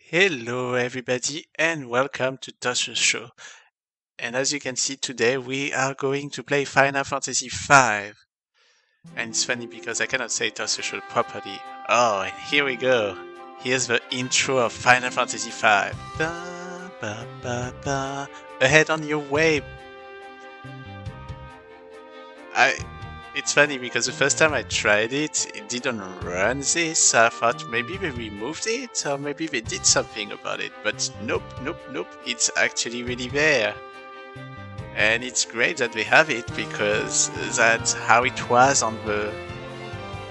Hello everybody and welcome to Tosh's show. And as you can see today we are going to play Final Fantasy V. And it's funny because I cannot say Tosh's show properly. Oh, and here we go. Here's the intro of Final Fantasy V. Da, ba, ba, ba. Ahead on your way. It's funny because the first time I tried it, it didn't run this, so I thought maybe they removed it, or maybe they did something about it, but nope, it's actually really there. And it's great that they have it, because that's how it was on the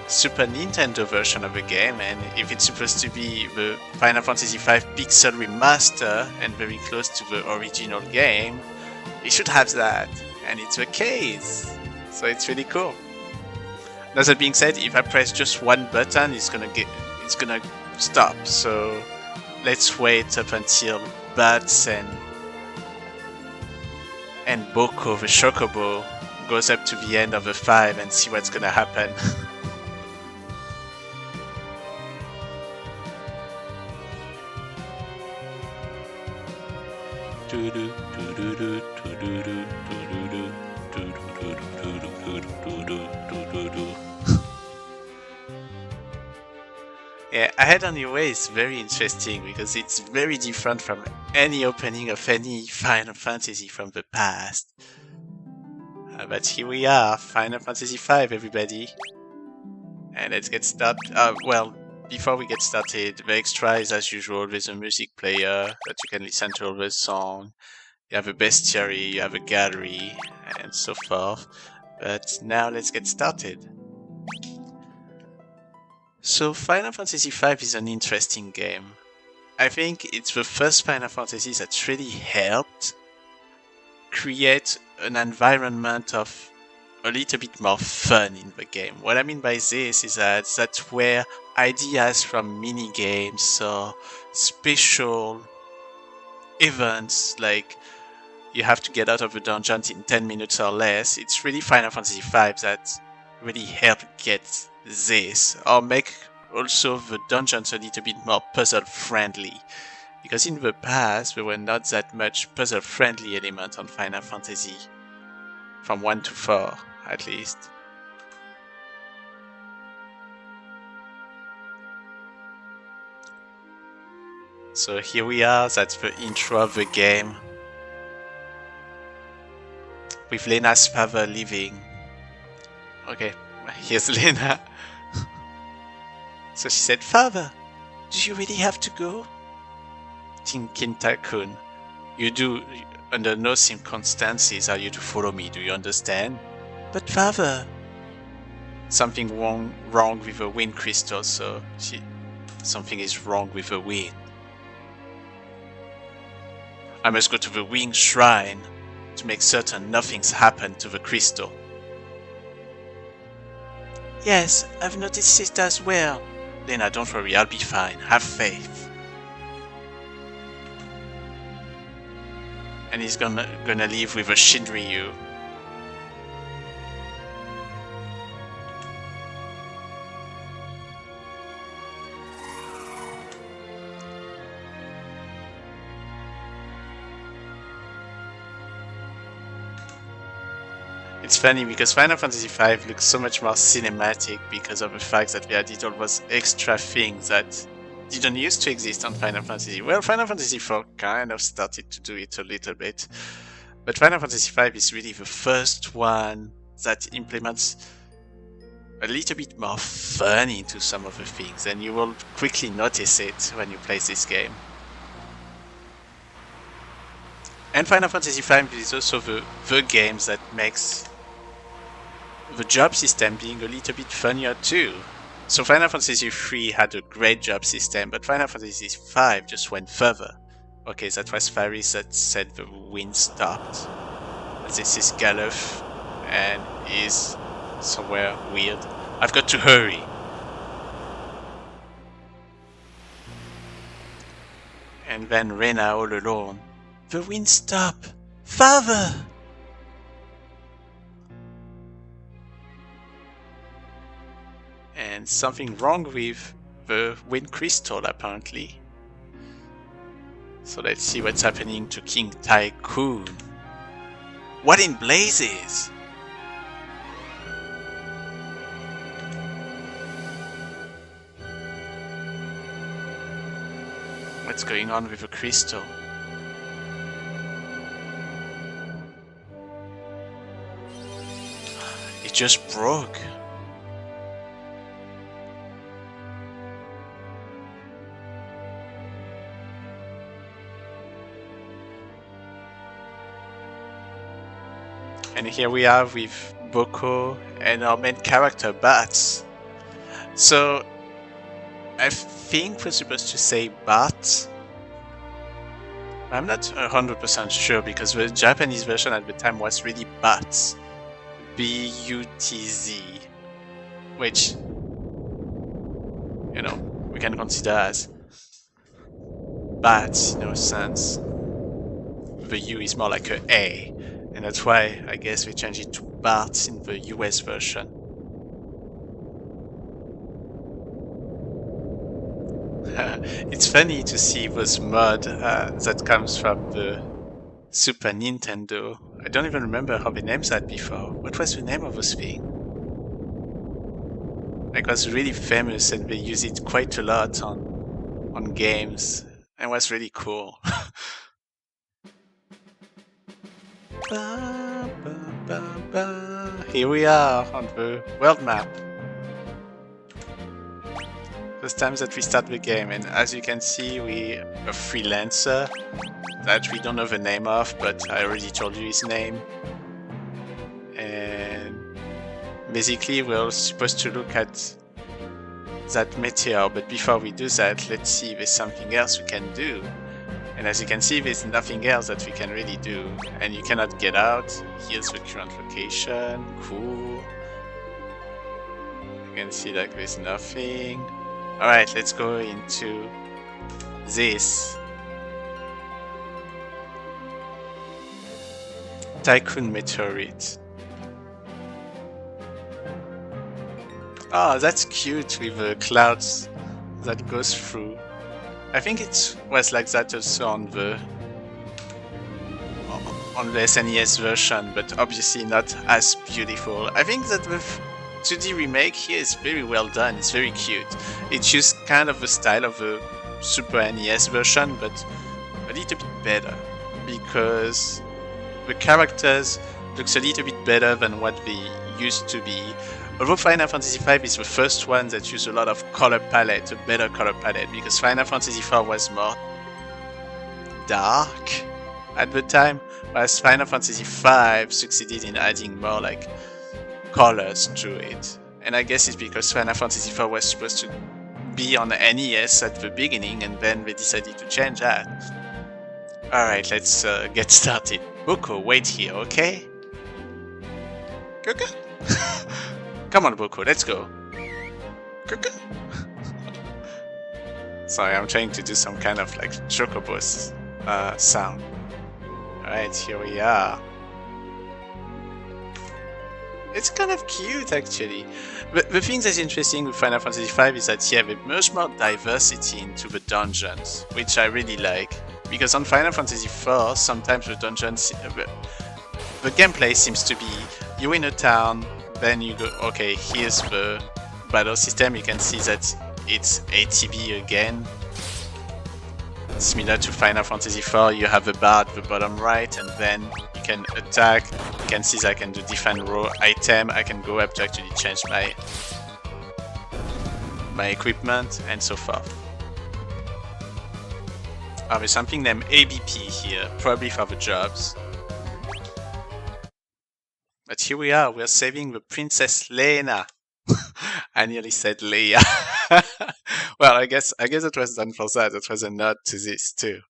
Super Nintendo version of the game, and if it's supposed to be the Final Fantasy V Pixel Remaster, and very close to the original game, it should have that, and it's the case. So it's really cool. Now that being said, if I press just one button, it's gonna stop. So let's wait up until Bartz and Boko, the Chocobo, goes up to the end of the 5 and see what's gonna happen. Yeah, Ahead on Your Way is very interesting because it's very different from any opening of any Final Fantasy from the past. But here we are, Final Fantasy V, everybody. And let's get started. Well, before we get started, the extra is as usual, there's a music player that you can listen to all the song. You have a bestiary, you have a gallery, and so forth. But now let's get started. So Final Fantasy V is an interesting game. I think it's the first Final Fantasy that really helped create an environment of a little bit more fun in the game. What I mean by this is that that's where ideas from mini-games or special events like you have to get out of the dungeon in 10 minutes or less, it's really Final Fantasy V that really helped get this, or make also the dungeons a little bit more puzzle friendly, because in the past there were not that much puzzle friendly element on Final Fantasy from 1 to 4 at least. So here we are, that's the intro of the game, with Lenna's father leaving. Okay, here's Lenna. So she said, "Father, do you really have to go?" Kinta-kun, you do, under no circumstances are you to follow me, do you understand? But father, something wrong with the wind crystal, so something is wrong with the wind. I must go to the wind shrine to make certain nothing's happened to the crystal. Yes, I've noticed it as well. Lenna, don't worry, I'll be fine. Have faith. And he's gonna leave with a Shinryu. It's funny because Final Fantasy V looks so much more cinematic because of the fact that they added all those extra things that didn't used to exist on Final Fantasy. Well, Final Fantasy IV kind of started to do it a little bit, but Final Fantasy V is really the first one that implements a little bit more fun into some of the things, and you will quickly notice it when you play this game. And Final Fantasy V is also the game that makes the job system being a little bit funnier too. So Final Fantasy III had a great job system, but Final Fantasy V just went further. Okay, that was Faris that said the wind stopped. This is Galuf, and is somewhere weird. I've got to hurry. And then Rena all alone. The wind stopped. Father! And something wrong with the wind crystal apparently. So let's see what's happening to King Tycoon. What in blazes? What's going on with the crystal? It just broke. And here we are with Boko and our main character, Bartz. So, I think we're supposed to say Bartz. I'm not 100% sure because the Japanese version at the time was really Bartz. B-U-T-Z. Which, you know, we can consider as Bartz in a sense. The U is more like a A. And that's why I guess we changed it to Bartz in the US version. It's funny to see this mod that comes from the Super Nintendo. I don't even remember how they named that before. What was the name of this thing? It was really famous and they use it quite a lot on games. And was really cool. Here we are on the world map. First time that we start the game, and as you can see, we're a freelancer that we don't know the name of, but I already told you his name. And basically, we're supposed to look at that meteor, but before we do that, let's see if there's something else we can do. And as you can see, there's nothing else that we can really do. And you cannot get out. Here's the current location. Cool. You can see like there's nothing. Alright, let's go into this. Tycoon Meteorite. Oh, that's cute with the clouds that goes through. I think it was like that also on the SNES version, but obviously not as beautiful. I think that the 2D remake here is very well done. It's very cute. It used kind of the style of the Super NES version, but a little bit better because the characters looks a little bit better than what they used to be. Although Final Fantasy V is the first one that used a lot of color palette, a better color palette, because Final Fantasy IV was more dark at the time, whereas Final Fantasy V succeeded in adding more like colors to it. And I guess it's because Final Fantasy IV was supposed to be on the NES at the beginning, and then they decided to change that. Alright, let's get started. Boko, wait here, okay? Kuka? Come on, Boko, let's go. Sorry, I'm trying to do some kind of like chocobos sound. Alright, here we are. It's kind of cute, actually. The thing that's interesting with Final Fantasy V is that, yeah, there's much more diversity into the dungeons, which I really like. Because on Final Fantasy IV, sometimes the dungeons, the gameplay seems to be, you're in a town, then you go, okay, here's the battle system. You can see that it's ATB again. Similar to Final Fantasy IV, you have a bar at the bottom right, and then you can attack. You can see that I can do defend row item. I can go up to actually change my equipment, and so forth. Oh, there's something named ABP here, probably for the jobs. But here we are, we're saving the Princess Lenna. I nearly said Leia. Well, I guess it was done for that. It was a nod to this too.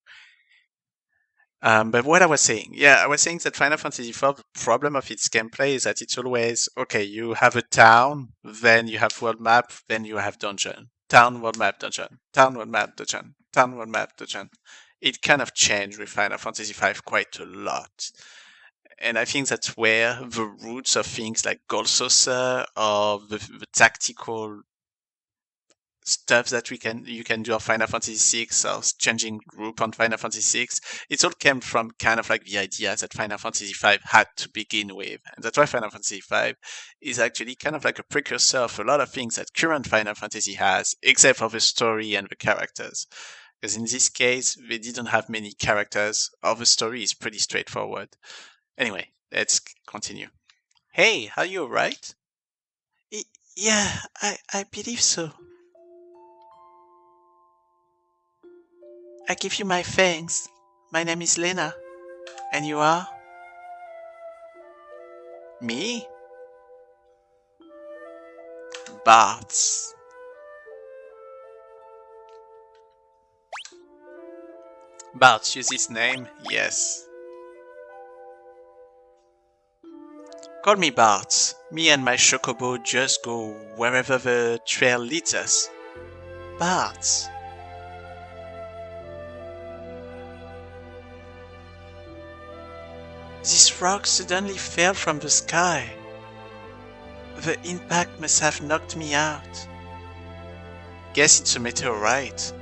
But what I was saying, I was saying that Final Fantasy IV, the problem of its gameplay is that it's always, okay, you have a town, then you have world map, then you have dungeon. Town, world map, dungeon. Town, world map, dungeon. Town, world map, dungeon. It kind of changed with Final Fantasy V quite a lot. And I think that's where the roots of things like Gold Saucer or the tactical stuff that you can do on Final Fantasy VI or changing group on Final Fantasy VI. It all came from kind of like the idea that Final Fantasy V had to begin with. And that's why Final Fantasy V is actually kind of like a precursor of a lot of things that current Final Fantasy has, except for the story and the characters. Because in this case, they didn't have many characters, or the story is pretty straightforward. Anyway, let's continue. Hey, are you alright? Yeah, I believe so. I give you my thanks. My name is Lenna. And you are? Me? Bartz. Bartz, use his name? Yes. Call me Bartz. Me and my chocobo just go wherever the trail leads us. Bartz. This rock suddenly fell from the sky. The impact must have knocked me out. Guess it's a meteorite.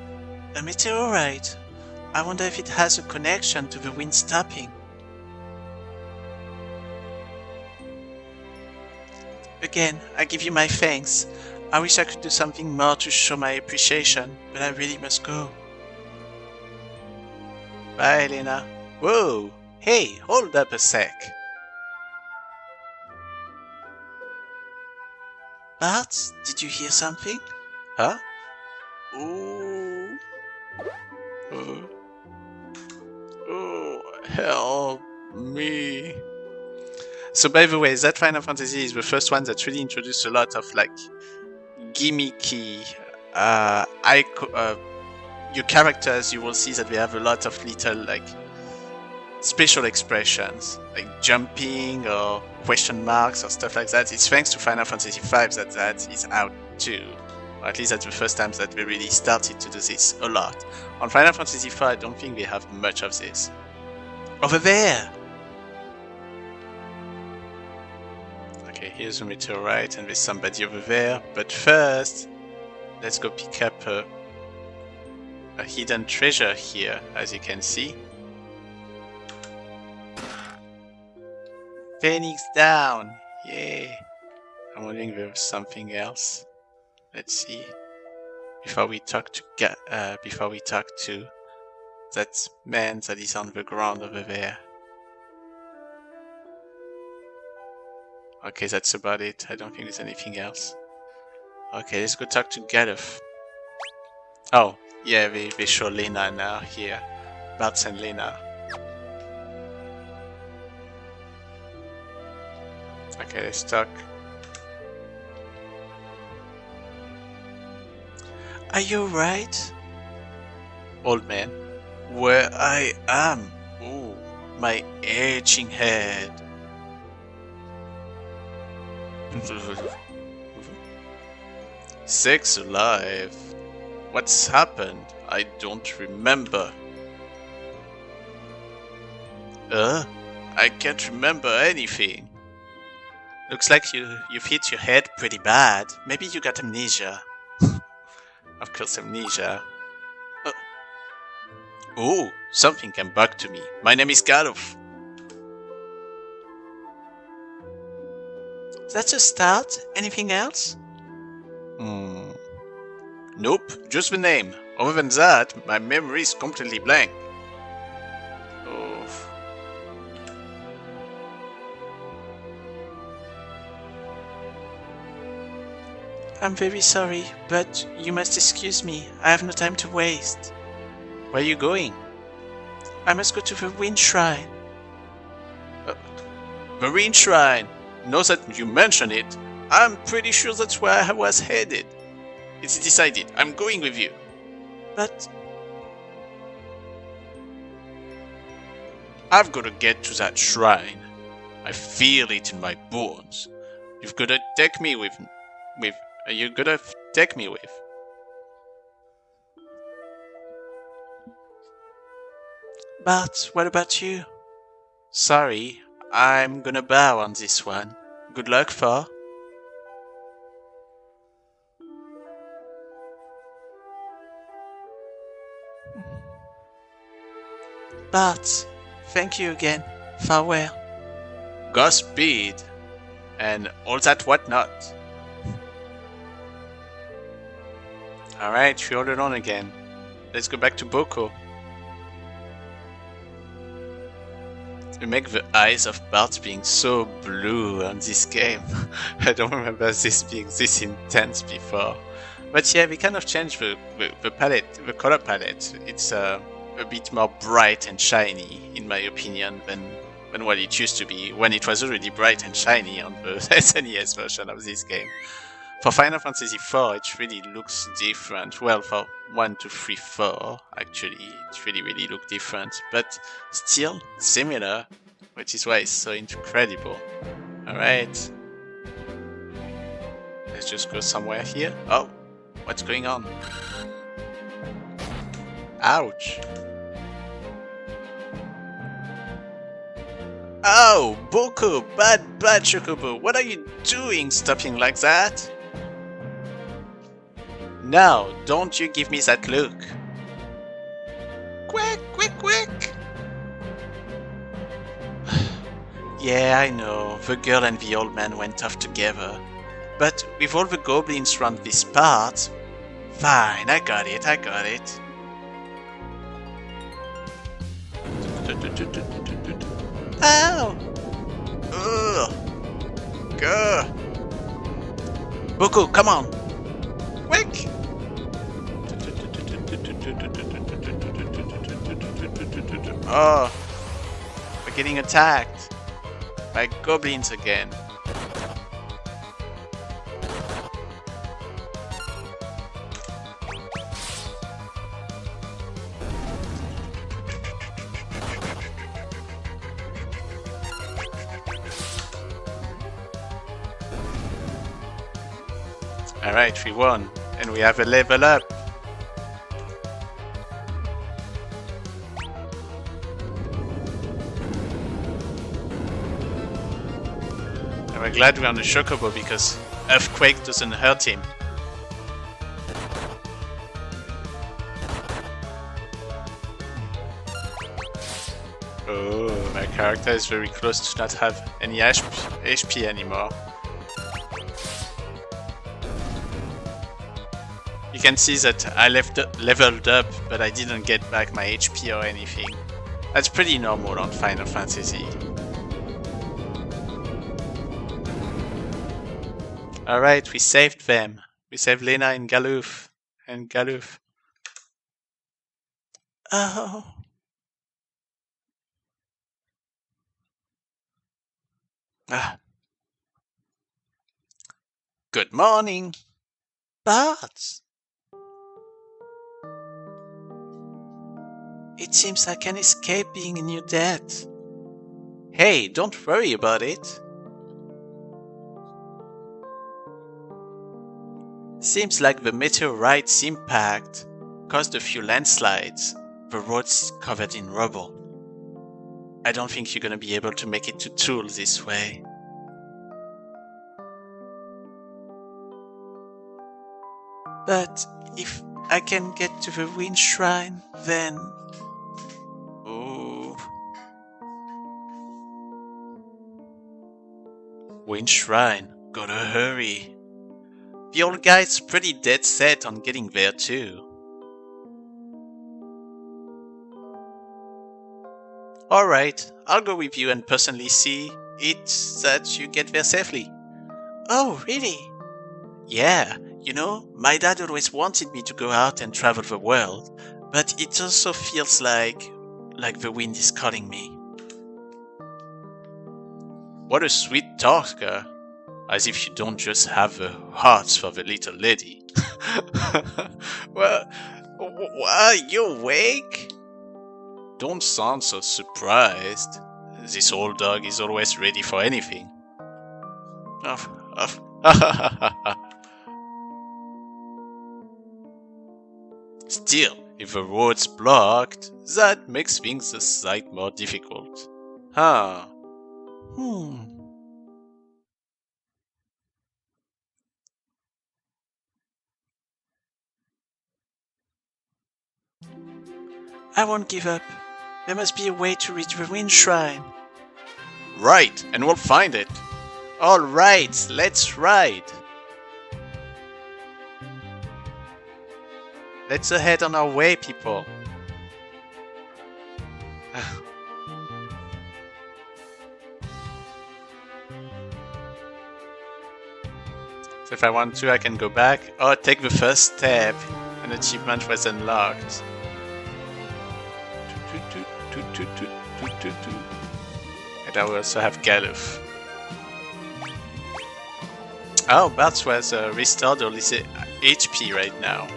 A meteorite? I wonder if it has a connection to the wind stopping. Again, I give you my thanks. I wish I could do something more to show my appreciation, but I really must go. Bye, Lenna. Whoa! Hey, hold up a sec. Bartz, did you hear something? Huh? Ooh. Help me. So by the way, that Final Fantasy is the first one that really introduced a lot of like gimmicky your characters. You will see that they have a lot of little like special expressions like jumping or question marks or stuff like that. It's thanks to Final Fantasy V that is out too. Or at least that's the first time that we really started to do this a lot. On Final Fantasy IV, I don't think we have much of this. Over there! Okay, here's a meteorite and there's somebody over there. But first, let's go pick up a hidden treasure here, as you can see. Phoenix down! Yay! I'm wondering if there's something else. Let's see. Before we talk to that man that is on the ground over there. Okay, that's about it. I don't think there's anything else. Okay, let's go talk to Galuf. Oh, yeah, they show Lenna now here. Bartz and Lenna. Okay, let's talk. Are you right? Old man. Where I am. Ooh, my aging head. Sakes alive. What's happened? I don't remember. I can't remember anything. Looks like you've hit your head pretty bad. Maybe you got amnesia. Of course, amnesia. Oh, something came back to me. My name is Galuf. That's a start. Anything else? Nope, just the name. Other than that, my memory is completely blank. Oh. I'm very sorry, but you must excuse me. I have no time to waste. Where are you going? I must go to the Wind Shrine. The Wind Shrine? Now that you mention it, I'm pretty sure that's where I was headed. It's decided. I'm going with you. But I've got to get to that shrine. I feel it in my bones. You've got to take me with. You're gonna take me with. But what about you? Sorry, I'm gonna bow on this one. Good luck, for. Bartz, thank you again. Farewell. Godspeed, and all that whatnot. Alright, we're all alone again. Let's go back to Boko. We make the eyes of Bartz being so blue on this game. I don't remember this being this intense before. But yeah, we kind of changed the palette, the color palette. It's a bit more bright and shiny, in my opinion, than what it used to be, when it was already bright and shiny on the SNES version of this game. For Final Fantasy IV, it really looks different. Well, for 1, 2, 3, 4, actually, it really looks different. But still similar, which is why it's so incredible. Alright. Let's just go somewhere here. Oh, what's going on? Ouch. Oh, Boko, bad Chocobo, what are you doing stopping like that? No, don't you give me that look. Quick! Yeah, I know, the girl and the old man went off together. But with all the goblins around this part... Fine, I got it. Ow! Ugh! Gah! Boko, come on! Quick! Oh! We're getting attacked! By goblins again. Alright, we won, and we have a level up. And we're glad we're on the Chocobo because Earthquake doesn't hurt him. Oh, my character is very close to not have any HP anymore. You can see that I leveled up, but I didn't get back my HP or anything. That's pretty normal on Final Fantasy. Alright, we saved them. We saved Lenna and Galuf. Oh. Ah. Good morning. Bartz. It seems I can escape being in your debt. Hey, don't worry about it. Seems like the meteorite's impact caused a few landslides. The road's covered in rubble. I don't think you're gonna be able to make it to Toul this way. But if I can get to the Wind Shrine, then... Ooh. Wind Shrine, gotta hurry. The old guy's pretty dead set on getting there too. Alright, I'll go with you and personally see it that you get there safely. Oh, really? Yeah, you know, my dad always wanted me to go out and travel the world, but it also feels like the wind is calling me. What a sweet talker, as if you don't just have the hearts for the little lady. Well, are you awake? Don't sound so surprised. This old dog is always ready for anything. Still, if the road's blocked, that makes things a sight more difficult. Huh. I won't give up. There must be a way to reach the Wind Shrine. Right, and we'll find it. Alright, let's ride. Let's head on our way, people. So if I want to, I can go back. Oh, take the first step. An achievement was unlocked. And I will also have Galuf. Oh, Bartz was restored or HP right now.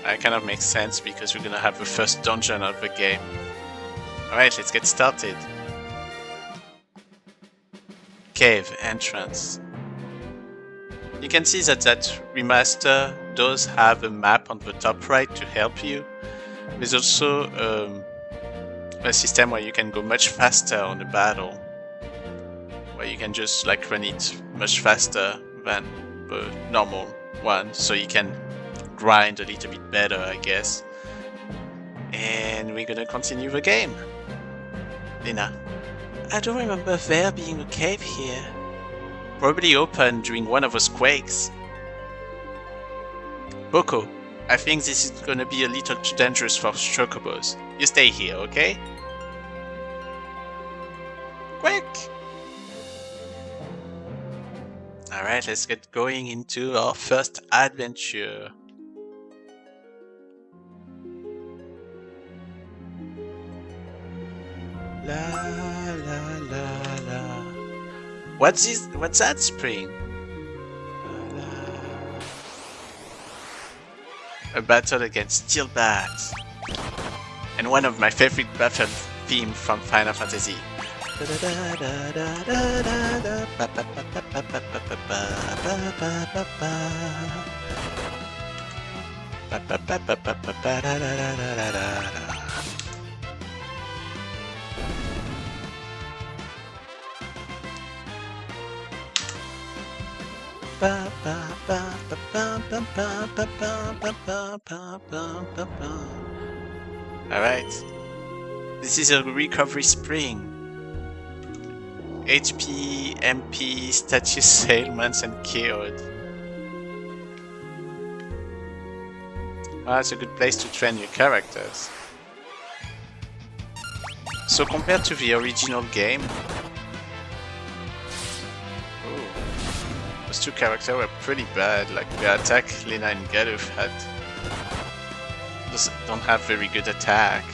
That kind of makes sense because we're gonna have the first dungeon of the game. Alright, let's get started. Cave entrance. You can see that remaster does have a map on the top right to help you. There's also a system where you can go much faster on the battle, where you can just like run it much faster than the normal one, so you can grind a little bit better, I guess. And we're gonna continue the game. Lenna. I don't remember there being a cave here. Probably opened during one of those quakes. Boko, I think this is gonna be a little too dangerous for chocobos. You stay here, okay? Quick! Alright, let's get going into our first adventure. La la la la. What's that spring? A battle against steel bats. And one of my favorite battle themes from Final Fantasy. Alright, this is a recovery spring. HP, MP, status ailments and killed. Well, that's a good place to train your characters. So compared to the original game, those two characters were pretty bad. Like the attack Lenna and Galuf had don't have very good attack.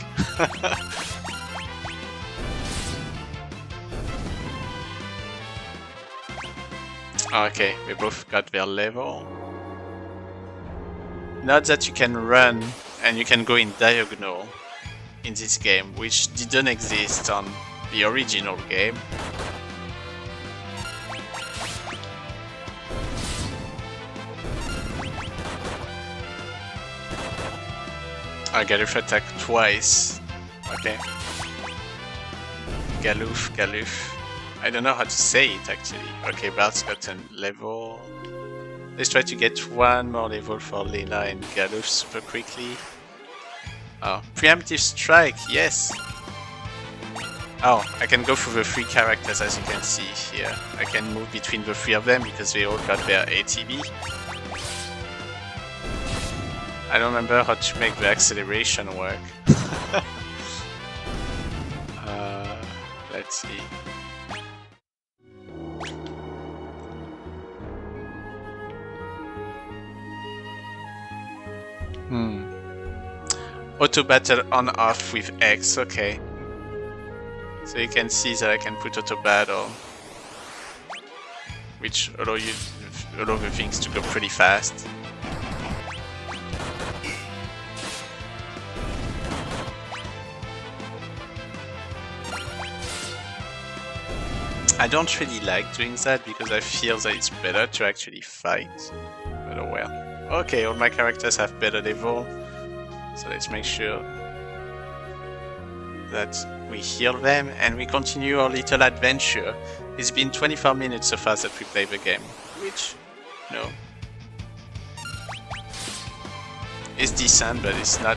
Okay, we both got their level. Note that you can run and you can go in diagonal in this game, which didn't exist on the original game. I Galuf attack twice. Okay. Galuf. I don't know how to say it actually. Okay, Bartz got a level. Let's try to get one more level for Lenna and Galuf super quickly. Oh, preemptive strike, yes! Oh, I can go through the three characters as you can see here. I can move between the three of them because they all got their ATB. I don't remember how to make the acceleration work. Let's see. Auto battle on off with X, okay. So you can see that I can put auto battle, which allow the things to go pretty fast. I don't really like doing that because I feel that it's better to actually fight. But oh well. Okay, all my characters have better level. So let's make sure that we heal them and we continue our little adventure. It's been 24 minutes so far that we play the game, which, no, is decent, but it's not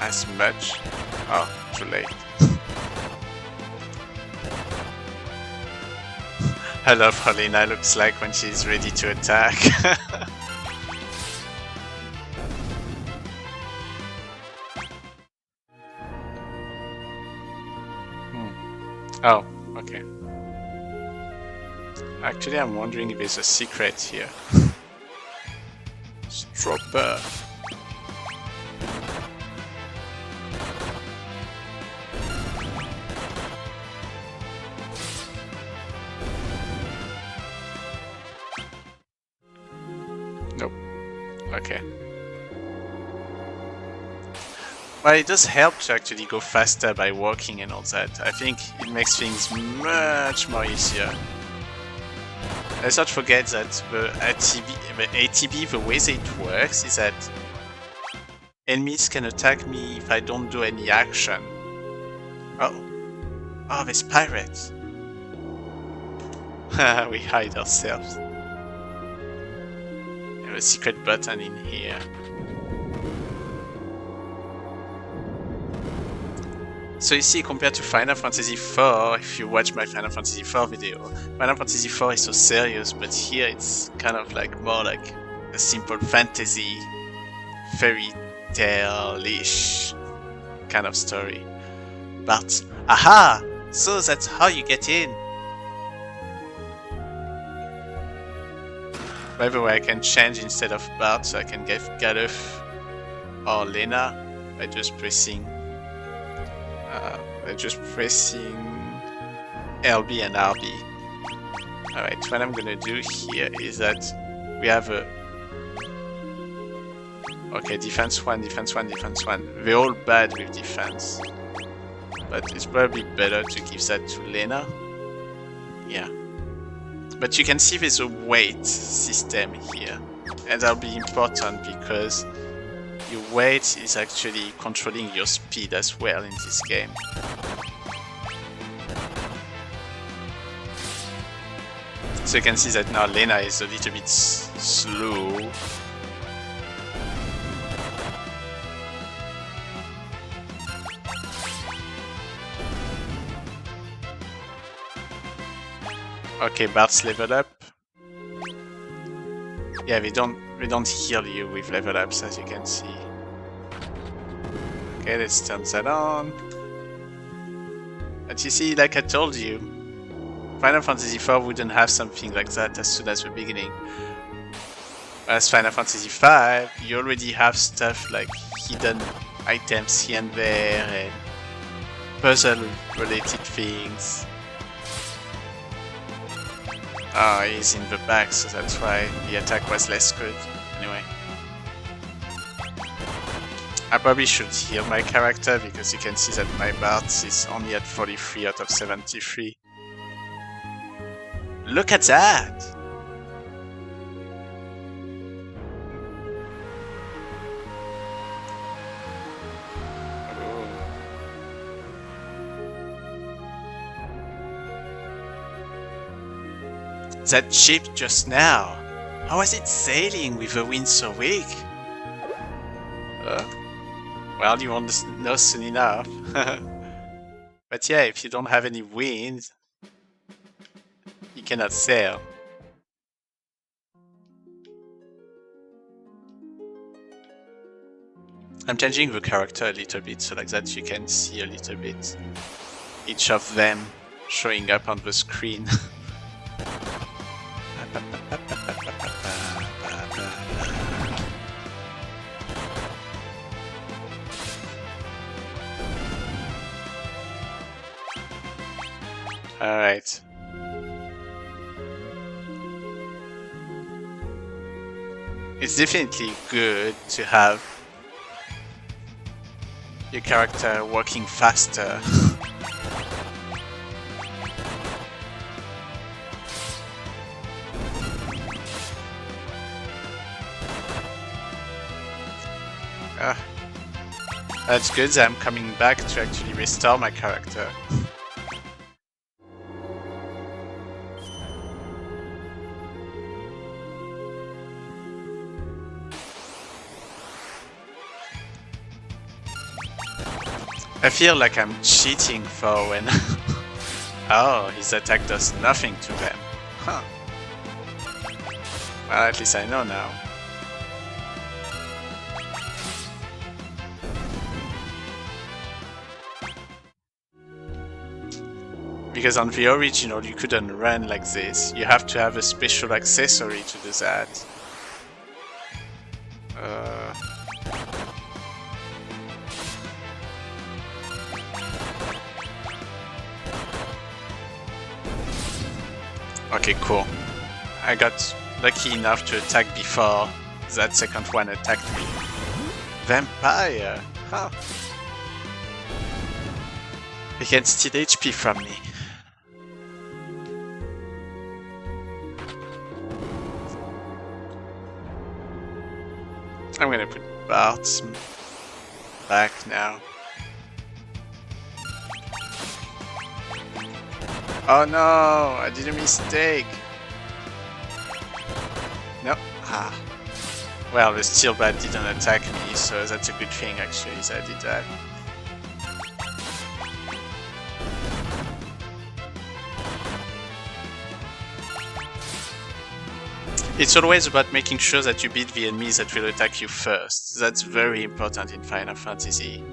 as much. Oh, too late. I love how Lenna looks like when she's ready to attack. Oh, okay. Actually, I'm wondering if there's a secret here. Stropper. Nope. Okay. Well, it does help to actually go faster by walking and all that. I think it makes things much more easier. Let's not forget that the ATB, the way that it works is that enemies can attack me if I don't do any action. Oh. Oh, there's pirates. We hide ourselves. There's a secret button in here. So you see, compared to Final Fantasy IV, if you watch my Final Fantasy IV video, Final Fantasy IV is so serious, but here it's kind of like more like a simple fantasy, fairy tale-ish kind of story. But, aha! So that's how you get in! By the way, I can change instead of Bartz, so I can get Galuf or Lenna by just pressing LB and RB. Alright, what I'm gonna do here is that we have a... Okay, defense 1, defense 1, defense 1. They're all bad with defense. But it's probably better to give that to Lenna. Yeah. But you can see there's a weight system here. And that'll be important because your weight is actually controlling your speed as well in this game. So you can see that now Lenna is a little bit slow. Okay, Bartz level up. Yeah, they don't heal you with level ups, as you can see. Okay, let's turn that on. But you see, like I told you, Final Fantasy IV wouldn't have something like that as soon as the beginning. Whereas Final Fantasy V, you already have stuff like hidden items here and there and puzzle-related things. Ah, he's in the back, so that's why the attack was less good. Anyway. I probably should heal my character because you can see that my Bartz is only at 43 out of 73. Look at that! That ship just now, how was it sailing with the wind so weak? Well, you won't know soon enough. But yeah, if you don't have any wind, you cannot sail. I'm changing the character a little bit so like that you can see a little bit each of them showing up on the screen. Alright. It's definitely good to have your character walking faster. That's good that I'm coming back to actually restore my character. I feel like I'm cheating for when... Oh, his attack does nothing to them. Huh. Well, at least I know now. Because on the original you couldn't run like this. You have to have a special accessory to do that. Okay, cool. I got lucky enough to attack before that second one attacked me. Vampire! Huh. He can steal HP from me. I'm gonna put Bartz back now. Oh no, I did a mistake. No. Ah. Well, the steel bat didn't attack me, so that's a good thing actually that I did that. It's always about making sure that you beat the enemies that will attack you first. That's very important in Final Fantasy.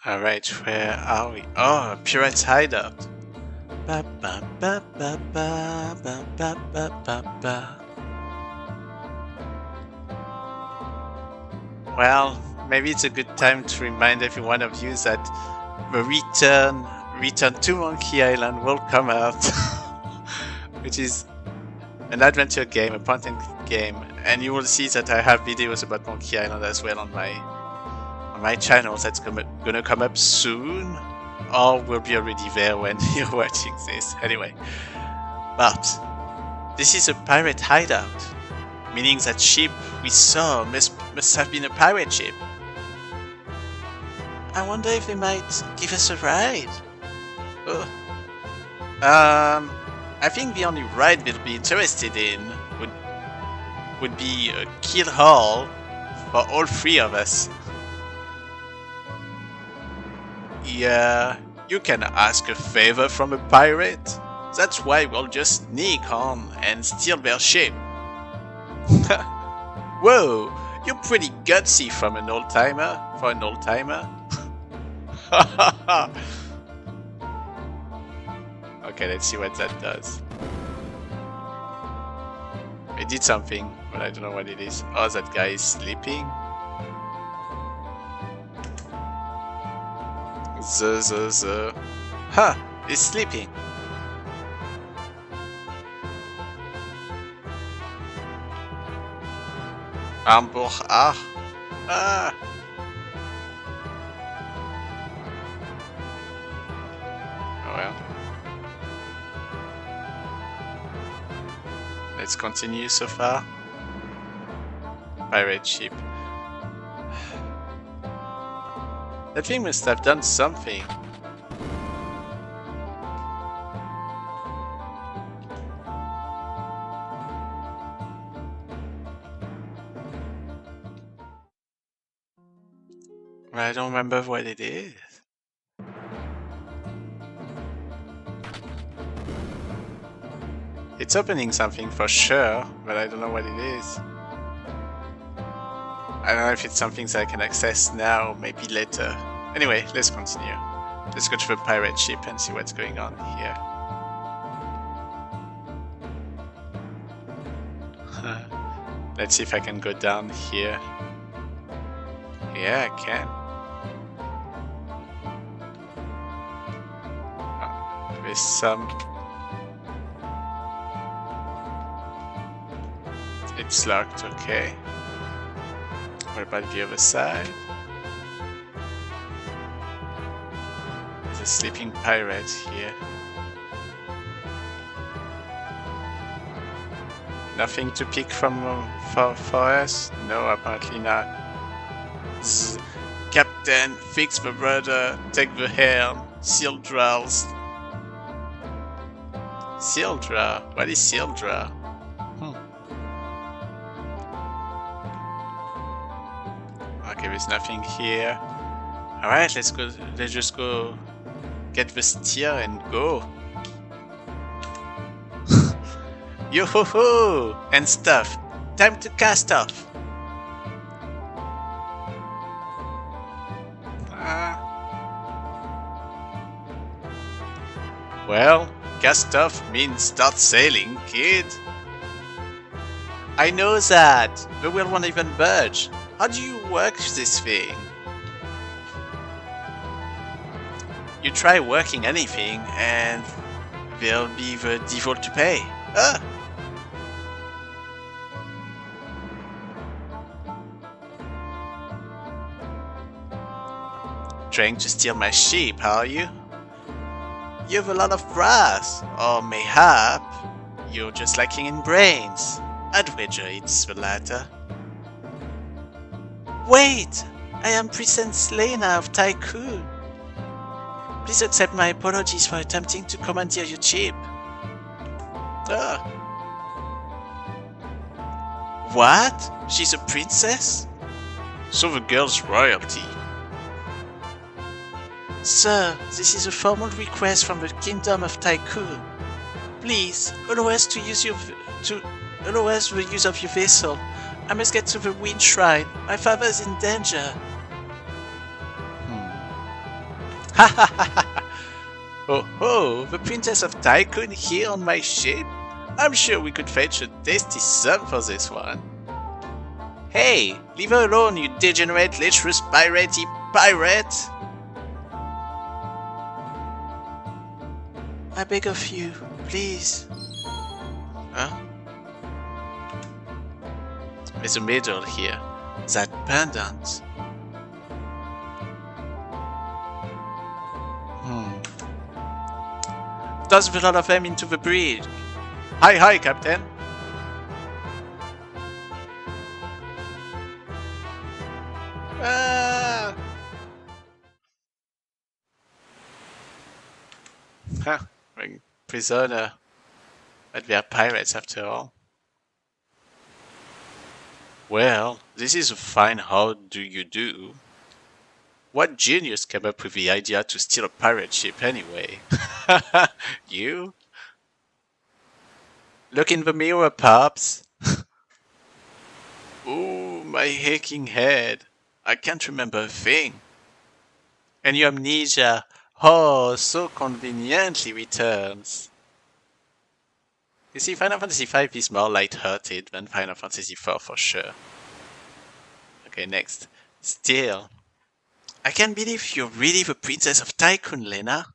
Alright, where are we? Oh, a pirate's hideout. Ba ba ba ba ba ba ba ba ba ba. Well, maybe it's a good time to remind every one of you that the Return to Monkey Island will come out, which is an adventure game, a point-and-click game, and you will see that I have videos about Monkey Island as well on my channel. That's gonna come up soon, or will be already there when you're watching this. Anyway, but this is a pirate hideout, meaning that ship we saw must have been a pirate ship. I wonder if they might give us a ride. Oh. I think the only ride we'll be interested in would be a kill haul for all three of us. Yeah, you can ask a favor from a pirate. That's why we'll just sneak on and steal their ship. Whoa, you're pretty gutsy for an old timer. Okay, let's see what that does. It did something, but I don't know what it is. Oh, that guy is sleeping. Huh, he's sleeping. Armbuch, ah. Oh well. Let's continue so far. Pirate ship. That thing must have done something. I don't remember what it is. It's opening something for sure, but I don't know what it is. I don't know if it's something that I can access now, maybe later. Anyway, let's continue. Let's go to the pirate ship and see what's going on here. Let's see if I can go down here. Yeah, I can. There's some... It's locked, okay. What about the other side? There's a sleeping pirate here. Nothing to pick from for us? No, apparently not. Zzz. Captain, fix the rudder, take the helm, seal draws. Seal draw? What is seal draw? Okay, there's nothing here. Alright, let's go. Let's just go get the steer and go. Yo ho ho! And stuff. Time to cast off. Well, cast off means start sailing, kid. I know that. The wheel won't even budge. How do you work this thing? You try working anything and there'll be the default to pay. Trying to steal my ship, are you? You have a lot of brass, or mayhap you're just lacking in brains. I'd wager it's the latter. Wait! I am Princess Lenna of Tycoon. Please accept my apologies for attempting to commandeer your ship. What? She's a princess? So the girl's royalty. Sir, this is a formal request from the Kingdom of Tycoon. Please, allow us the use of your vessel. I must get to the Wind Shrine. My father is in danger. Ha ha ha ha! Oh ho! The Princess of Tycoon here on my ship? I'm sure we could fetch a tasty sum for this one. Hey! Leave her alone, you degenerate, lecherous, piratey pirate! I beg of you, please. Huh? There's a medal here. That pendant. Toss a lot of them into the bridge. Hi, Captain. Prisoner. But we are pirates after all. Well, this is a fine how do you do. What genius came up with the idea to steal a pirate ship anyway? You? Look in the mirror, Pops. Ooh, my aching head. I can't remember a thing. And your amnesia, oh, so conveniently returns. You see, Final Fantasy V is more light-hearted than Final Fantasy IV for sure. Okay, next. Still. I can't believe you're really the Princess of Tycoon, Lenna.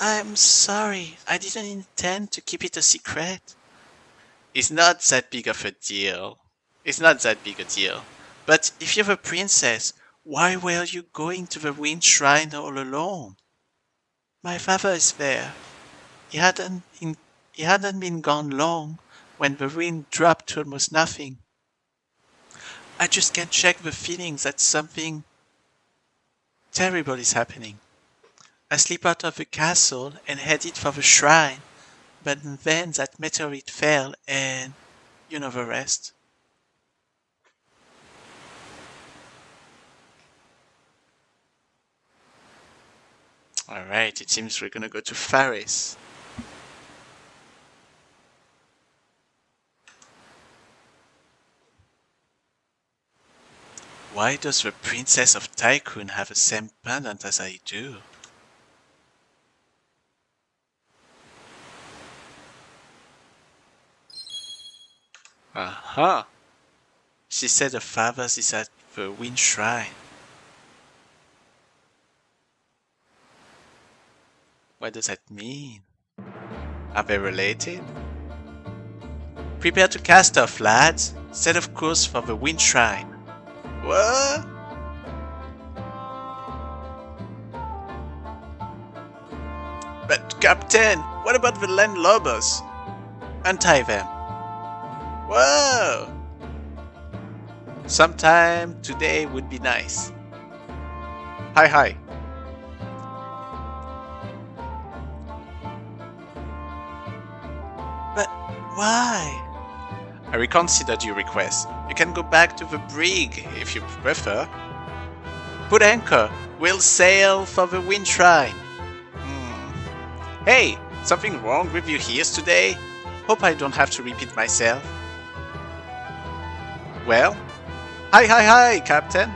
I'm sorry, I didn't intend to keep it a secret. It's not that big of a deal. But if you're the princess, why were you going to the Wind Shrine all alone? My father is there. He hadn't been gone long when the wind dropped to almost nothing. I just can't shake the feeling that something terrible is happening. I slipped out of the castle and headed for the shrine, but then that meteorite fell and you know the rest. Alright, it seems we're gonna go to Faris. Why does the Princess of Tycoon have the same pendant as I do? Aha! She said her father's is at the Wind Shrine. What does that mean? Are they related? Prepare to cast off, lads. Set of course for the Wind Shrine. What? But Captain, what about the landlubbers? Untie them. Whoa! Sometime today would be nice. Hi, hi. But why? I reconsidered your request. You can go back to the brig if you prefer. Put anchor. We'll sail for the wind shrine. Hey, something wrong with your ears today? Hope I don't have to repeat myself. Well? Hi, hi, hi, Captain.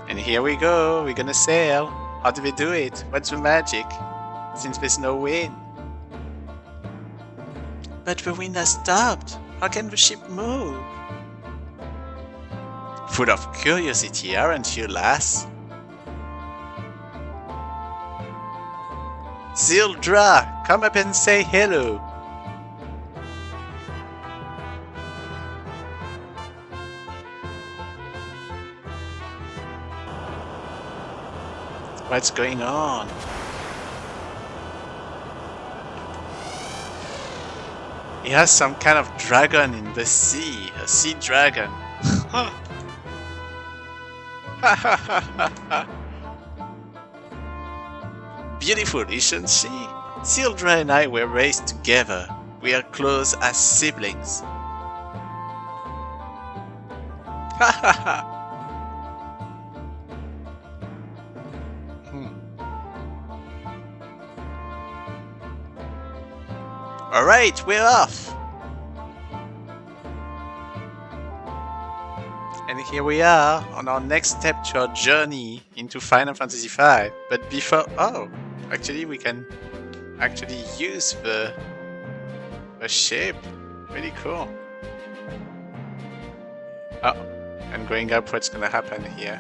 And here we go, we're gonna sail. How do we do it? What's the magic? Since there's no wind. But the wind has stopped. How can the ship move? Full of curiosity, aren't you, lass? Zildra, come up and say hello. What's going on? He has some kind of dragon in the sea, a sea dragon. Beautiful, isn't she? Zildra and I were raised together. We are close as siblings. Alright, we're off! And here we are on our next step to our journey into Final Fantasy V. But before... oh! Actually, we can actually use the ship. Really cool. Oh, and going up, what's gonna happen here?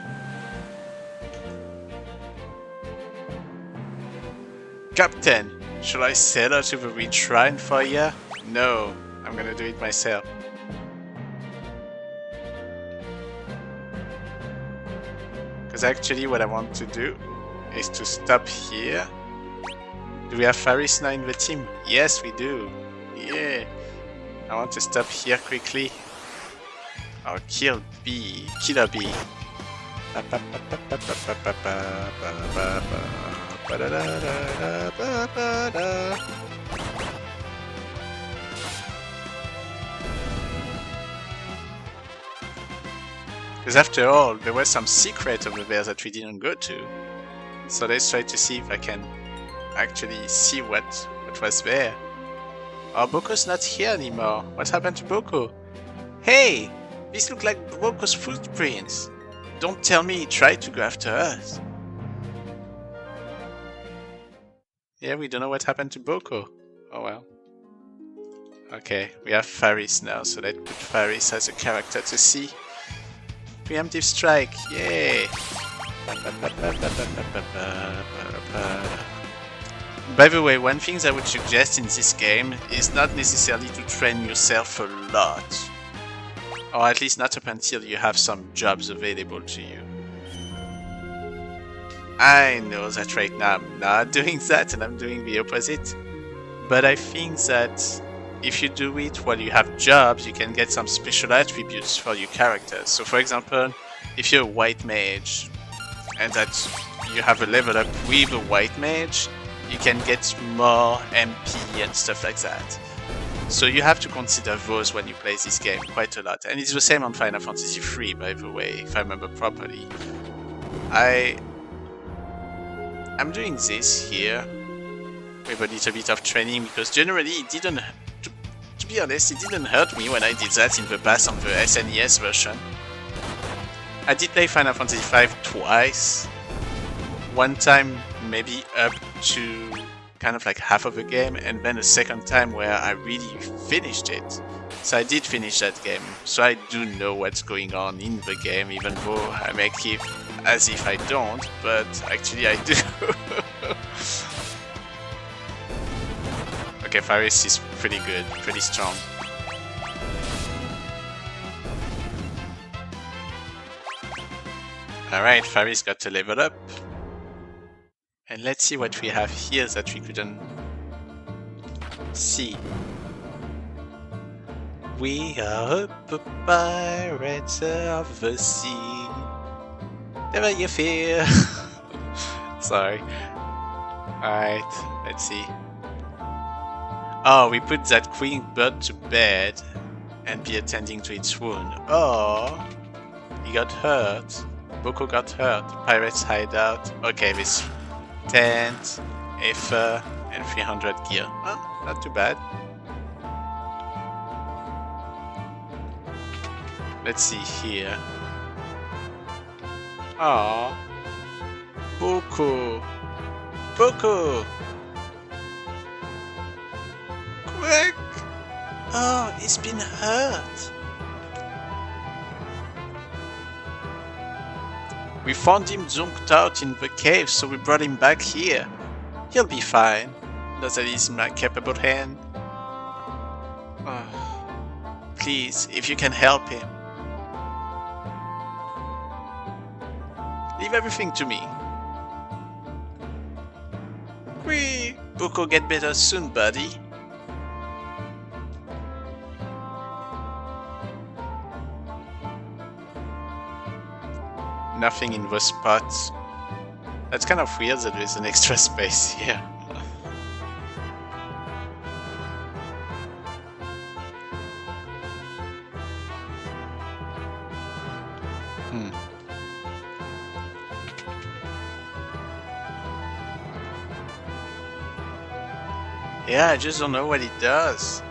Captain! Shall I sail her to the wind shrine for you? No, I'm gonna do it myself. Because actually what I want to do is to stop here. Do we have Faris now in the team? Yes, we do. Yeah. I want to stop here quickly. Or kill B. Killer B. Because after all, there was some secret over there that we didn't go to. So let's try to see if I can actually see what was there. Oh, Boko's not here anymore. What happened to Boko? Hey! These look like Boko's footprints. Don't tell me he tried to go after us. Yeah, we don't know what happened to Boko. Oh well. Okay, we have Faris now, so let's put Faris as a character to see. Preemptive strike, yay! By the way, one thing I would suggest in this game is not necessarily to train yourself a lot. Or at least not up until you have some jobs available to you. I know that right now I'm not doing that and I'm doing the opposite. But I think that if you do it while you have jobs, you can get some special attributes for your characters. So for example, if you're a white mage and that you have a level up with a white mage, you can get more MP and stuff like that. So you have to consider those when you play this game quite a lot. And it's the same on Final Fantasy III, by the way, if I remember properly. I'm doing this here with a little bit of training because generally it didn't, to be honest, it didn't hurt me when I did that in the past on the SNES version. I did play Final Fantasy V twice. One time maybe up to kind of like half of the game, and then a second time where I really finished it. So I did finish that game, so I do know what's going on in the game, even though I make it as if I don't, but actually I do. Okay, Faris is pretty good, pretty strong. Alright, Faris got to level up. And let's see what we have here that we couldn't see. We are the pirates of the sea. Never you fear. Sorry. Alright, let's see. Oh, we put that queen bird to bed and be attending to its wound. Oh, he got hurt. Boko got hurt. Pirates hideout. Okay, this tent, Ether, and 300 gear. Oh, not too bad. Let's see here. Oh, Boko. Boko! Quick! Oh, he's been hurt. We found him zonked out in the cave, so we brought him back here. He'll be fine. Now that he's in my capable hand. Oh, please, if you can help him. Leave everything to me. Whee! Boko, get better soon, buddy. Nothing in the spots. That's kind of weird that there's an extra space here. Yeah, I just don't know what it does.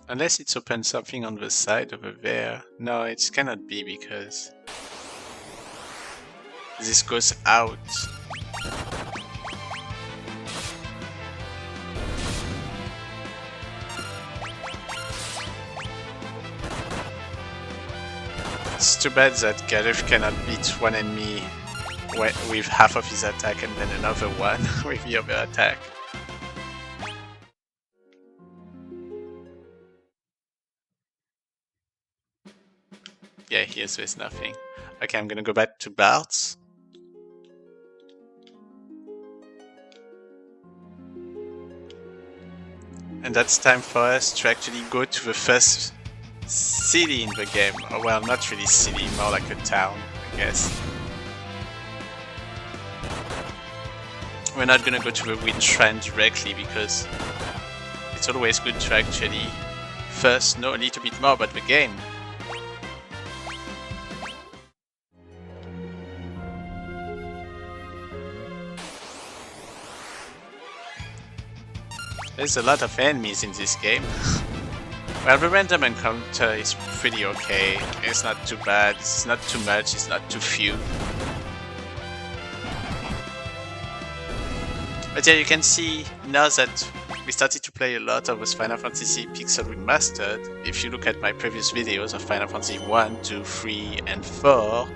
Unless it's opened something on the side over there. No, it cannot be because this goes out. It's too bad that Galuf cannot beat one enemy with half of his attack and then another one with the other attack. Yeah, here's there's nothing. Okay, I'm gonna go back to Bartz. And that's time for us to actually go to the first city in the game. Oh, well, not really city, more like a town, I guess. We're not gonna go to the wind shrine directly because it's always good to actually first know a little bit more about the game. There's a lot of enemies in this game. Well, the random encounter is pretty okay. It's not too bad, it's not too much, it's not too few. But yeah, you can see now that we started to play a lot of this Final Fantasy Pixel Remastered. If you look at my previous videos of Final Fantasy 1, 2, 3, and 4,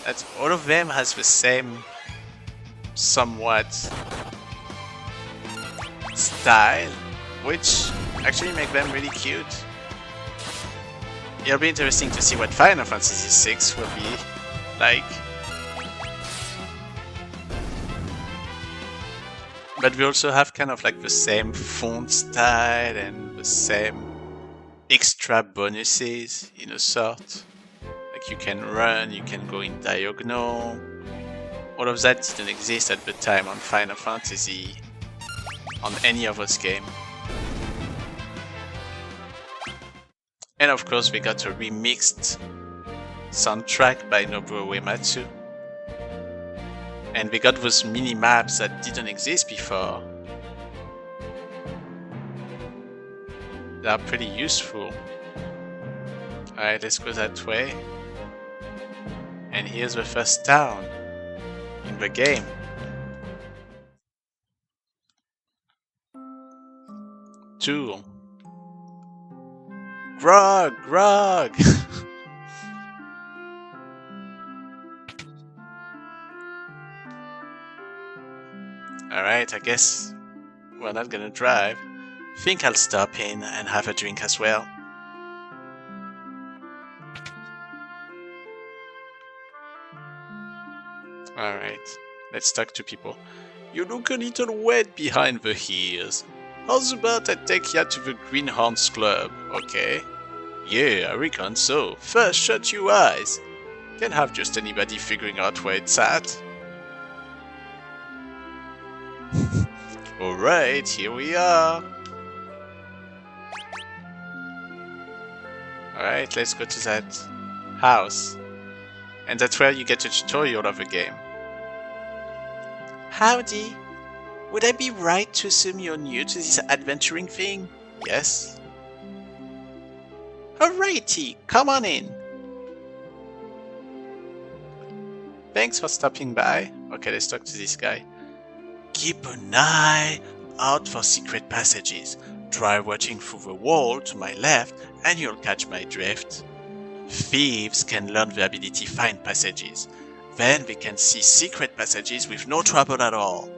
that all of them has the same somewhat style, which actually make them really cute. It'll be interesting to see what Final Fantasy VI will be like. But we also have kind of like the same font style and the same extra bonuses in a sort. Like you can run, you can go in diagonal. All of that didn't exist at the time on Final Fantasy, on any of us game. And of course we got a remixed soundtrack by Nobuo Uematsu. And we got those mini maps that didn't exist before. They are pretty useful. Alright, let's go that way. And here's the first town in the game. Tool. Grog! Grog! Alright, I guess we're not gonna drive. Think I'll stop in and have a drink as well. Alright, let's talk to people. You look a little wet behind the ears. How's about I take ya to the Greenhorns Club, okay? Yeah, I reckon so. First, shut your eyes. Can't have just anybody figuring out where it's at. Alright, here we are. Alright, let's go to that house. And that's where you get a tutorial of the game. Howdy. Would I be right to assume you're new to this adventuring thing? Yes. Alrighty, come on in. Thanks for stopping by. Okay, let's talk to this guy. Keep an eye out for secret passages. Try watching through the wall to my left and you'll catch my drift. Thieves can learn the ability find passages. Then they can see secret passages with no trouble at all.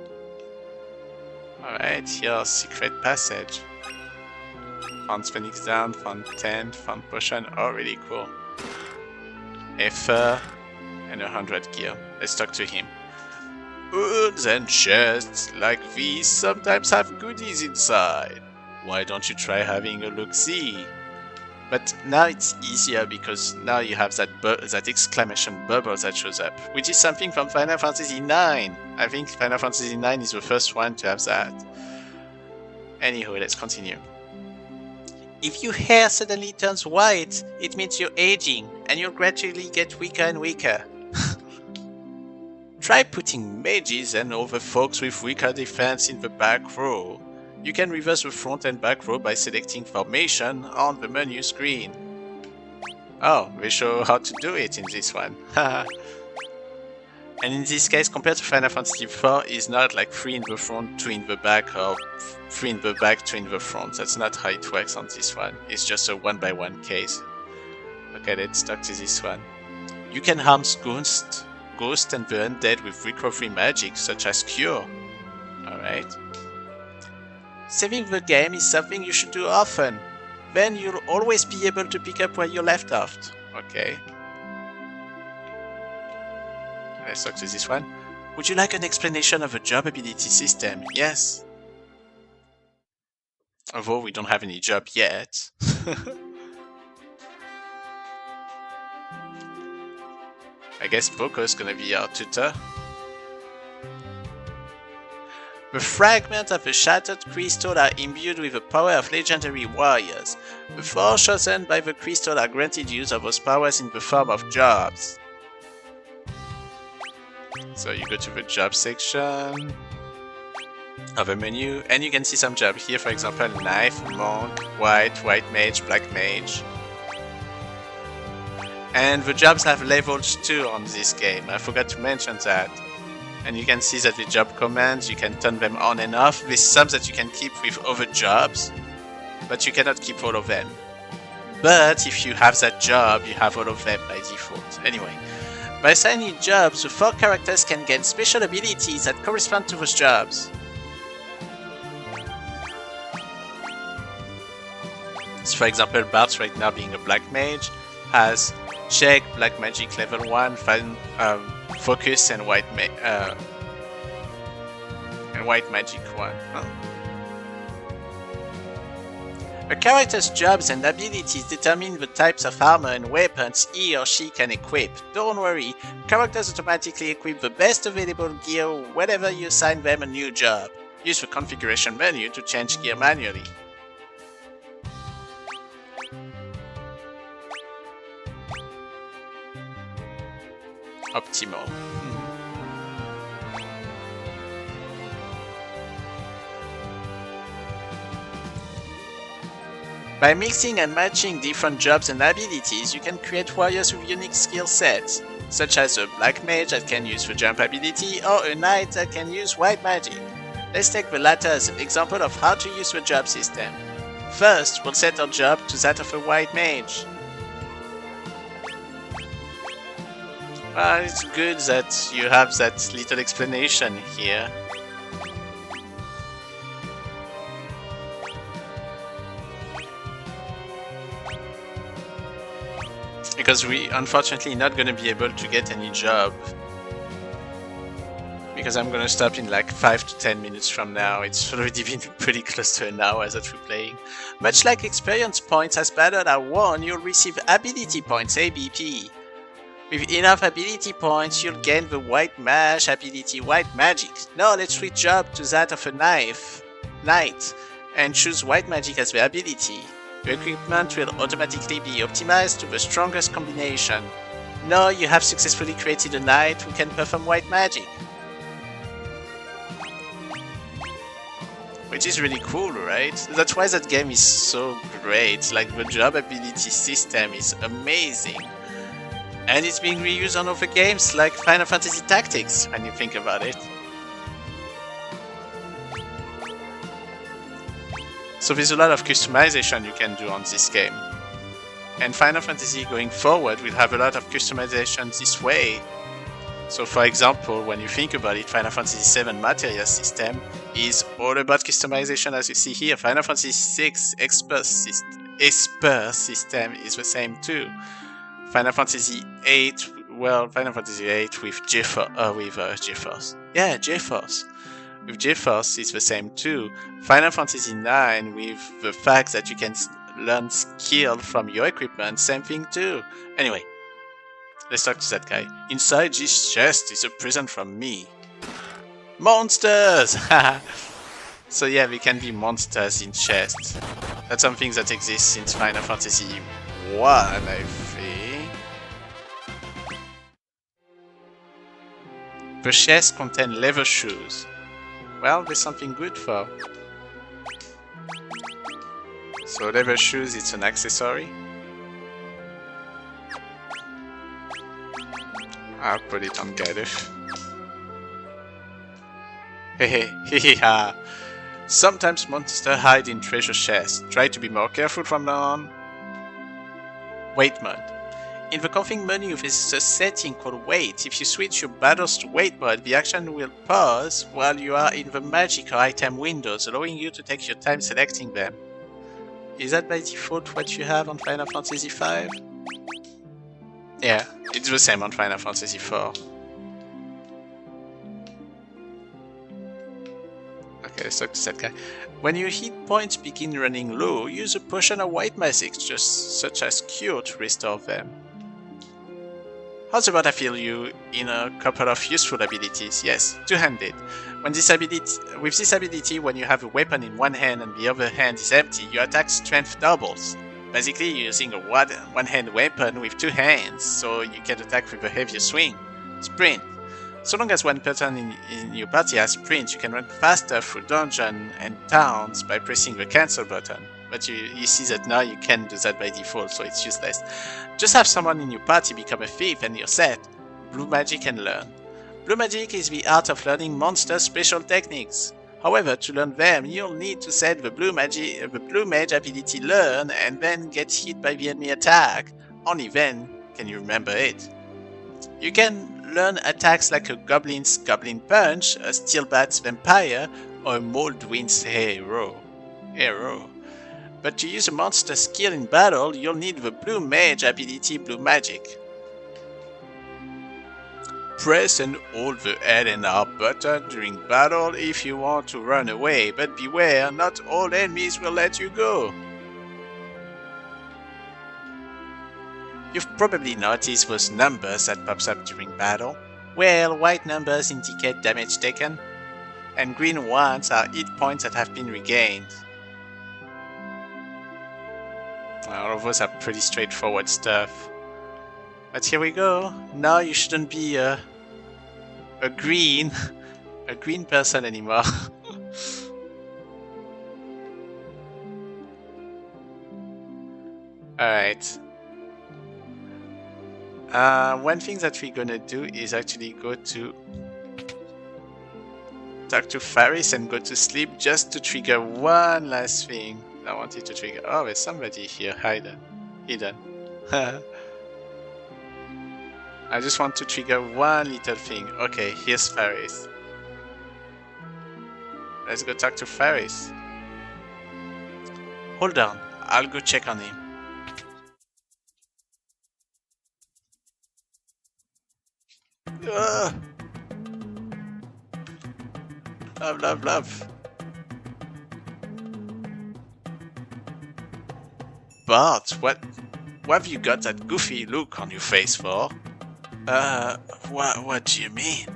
Alright, here's secret passage. Found Phoenix down, found tent, found potion. Oh, really cool. A fur and 100 gear. Let's talk to him. Urns and chests like these sometimes have goodies inside. Why don't you try having a look-see? But now it's easier because now you have that exclamation bubble that shows up, which is something from Final Fantasy IX. I think Final Fantasy IX is the first one to have that. Anywho, let's continue. If your hair suddenly turns white, it means you're aging, and you'll gradually get weaker and weaker. Try putting mages and other folks with weaker defense in the back row. You can reverse the front and back row by selecting formation on the menu screen. Oh, they show how to do it in this one. And in this case, compared to Final Fantasy IV, it's not like 3 in the front, 2 in the back, or 3 in the back, 2 in the front. That's not how it works on this one. It's just a 1-by-1 case. Okay, let's talk to this one. You can harm ghosts and the undead with recovery magic, such as Cure. Alright. Saving the game is something you should do often. Then you'll always be able to pick up where you left off. Okay. Let's talk to this one. Would you like an explanation of the job ability system? Yes. Although we don't have any job yet. I guess Poco's gonna be our tutor. The fragments of the shattered crystal are imbued with the power of legendary warriors. The four chosen by the crystal are granted use of those powers in the form of jobs. So you go to the job section of a menu and you can see some jobs. Here for example, knife, monk, white mage, black mage. And the jobs have levels too on this game, I forgot to mention that. And you can see that the job commands, you can turn them on and off. There's some that you can keep with other jobs, but you cannot keep all of them. But if you have that job, you have all of them by default. Anyway, by assigning jobs, the 4 characters can gain special abilities that correspond to those jobs. So for example, Bartz right now being a black mage, has check, black magic level 1, focus and white magic 1. Huh? A character's jobs and abilities determine the types of armor and weapons he or she can equip. Don't worry, characters automatically equip the best available gear whenever you assign them a new job. Use the configuration menu to change gear manually. Optimal. By mixing and matching different jobs and abilities, you can create warriors with unique skill sets, such as a black mage that can use the jump ability or a knight that can use white magic. Let's take the latter as an example of how to use the job system. First, we'll set our job to that of a white mage. It's good that you have that little explanation here. Because we unfortunately not gonna be able to get any job. Because I'm gonna stop in like 5 to 10 minutes from now. It's already been pretty close to an hour that we're playing. Much like experience points, as battles are won, you'll receive ability points, ABP. With enough ability points, you'll gain the White Mage ability White Magic. Now let's switch up to that of a Knight, and choose White Magic as the ability. Your equipment will automatically be optimized to the strongest combination. Now you have successfully created a Knight who can perform White Magic. Which is really cool, right? That's why that game is so great. Like, the job ability system is amazing. And it's being reused on other games like Final Fantasy Tactics, when you think about it. So there's a lot of customization you can do on this game. And Final Fantasy going forward will have a lot of customization this way. So for example, when you think about it, Final Fantasy VII Material System is all about customization, as you see here. Final Fantasy VI Esper System is the same too. Final Fantasy VIII, well, Final Fantasy VIII with GeForce. Yeah, GeForce. With GeForce is the same too. Final Fantasy IX with the fact that you can learn skill from your equipment, same thing too. Anyway. Let's talk to that guy. Inside this chest is a present from me. Monsters! So yeah, we can be monsters in chests. That's something that exists since Final Fantasy 1, I think. The chests contain leather shoes. Well, there's something good for. So leather shoes, it's an accessory. I'll put it on Galuf. Hehe, sometimes monsters hide in treasure chests. Try to be more careful from now on. Wait mode. In the config menu, there's a setting called Wait. If you switch your battles to Wait mode, the action will pause while you are in the magic or item windows, allowing you to take your time selecting them. Is that by default what you have on Final Fantasy V? Yeah, it's the same on Final Fantasy IV. Okay, let's talk to that guy. When your hit points begin running low, use a potion of White Magic, just such as Cure, to restore them. How's about I fill you in a couple of useful abilities? Yes, two-handed. With this ability, when you have a weapon in one hand and the other hand is empty, your attack strength doubles. Basically, you're using a one-hand weapon with two hands, so you can attack with a heavier swing. Sprint. So long as one person in your party has sprint, you can run faster through dungeons and towns by pressing the cancel button. But you see that now you can't do that by default, so it's useless. Just have someone in your party become a thief and you're set. Blue Magic and learn. Blue Magic is the art of learning monster special techniques. However, to learn them, you'll need to set the Blue Mage ability Learn and then get hit by the enemy attack. Only then can you remember it. You can learn attacks like a Goblin's Goblin Punch, a Steelbat's Vampire, or a Moldwind's Hero. But to use a monster skill in battle, you'll need the Blue Mage ability Blue Magic. Press and hold the L and R button during battle if you want to run away, but beware, not all enemies will let you go. You've probably noticed those numbers that pops up during battle. Well, white numbers indicate damage taken, and green ones are hit points that have been regained. All of those are pretty straightforward stuff. But here we go. Now you shouldn't be a green person anymore. Alright. One thing that we're gonna do is actually go to talk to Faris and go to sleep just to trigger one last thing. I wanted to trigger. Oh, there's somebody here hidden. I just want to trigger one little thing. Okay, here's Faris. Let's go talk to Faris. Hold on, I'll go check on him. Love, love, love. Bart, what have you got that goofy look on your face for? What do you mean?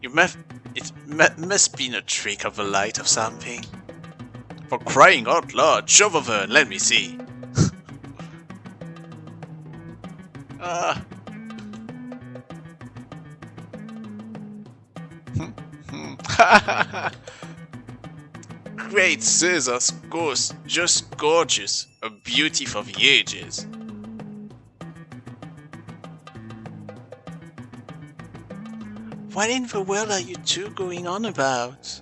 Must be a trick of the light or something. For crying out loud, shove over and let me see. Great scissors, ghost, just gorgeous, a beauty for the ages. What in the world are you two going on about?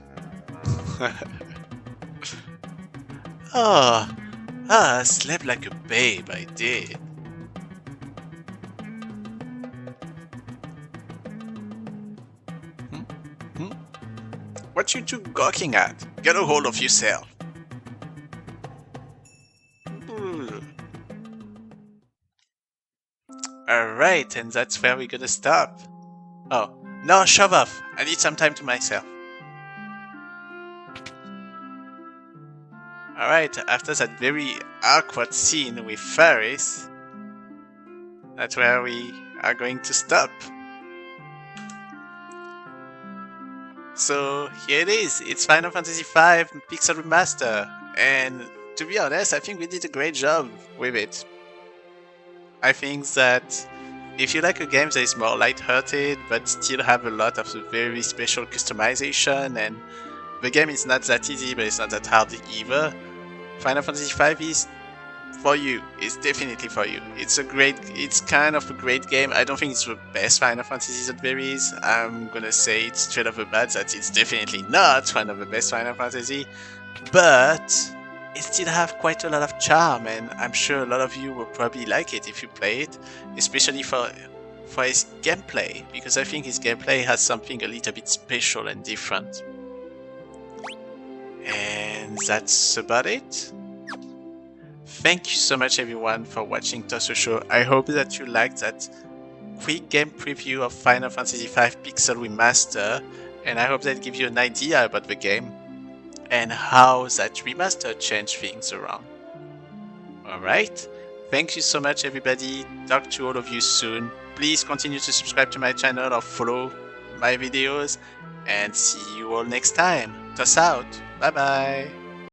I slept like a babe, I did. What you two gawking at? Get a hold of yourself. Alright, and that's where we're gonna stop. Oh, no, shove off. I need some time to myself. Alright, after that very awkward scene with Faris, that's where we are going to stop. So here it is, it's Final Fantasy V Pixel Remaster, and to be honest, I think we did a great job with it. I think that if you like a game that is more light-hearted but still have a lot of very special customization, and the game is not that easy but it's not that hard either, Final Fantasy V is for you. It's definitely for you. It's kind of a great game. I don't think it's the best Final Fantasy that there is. I'm gonna say it straight off the bat that it's definitely not one of the best Final Fantasy, but it still have quite a lot of charm, and I'm sure a lot of you will probably like it if you play it, especially for his gameplay, because I think his gameplay has something a little bit special and different. And that's about it. Thank you so much everyone for watching Tosso Show. I hope that you liked that quick game preview of Final Fantasy V Pixel Remaster, and I hope that gives you an idea about the game and how that remaster changed things around. Alright, thank you so much everybody, talk to all of you soon. Please continue to subscribe to my channel or follow my videos, and see you all next time. Toss out, bye bye.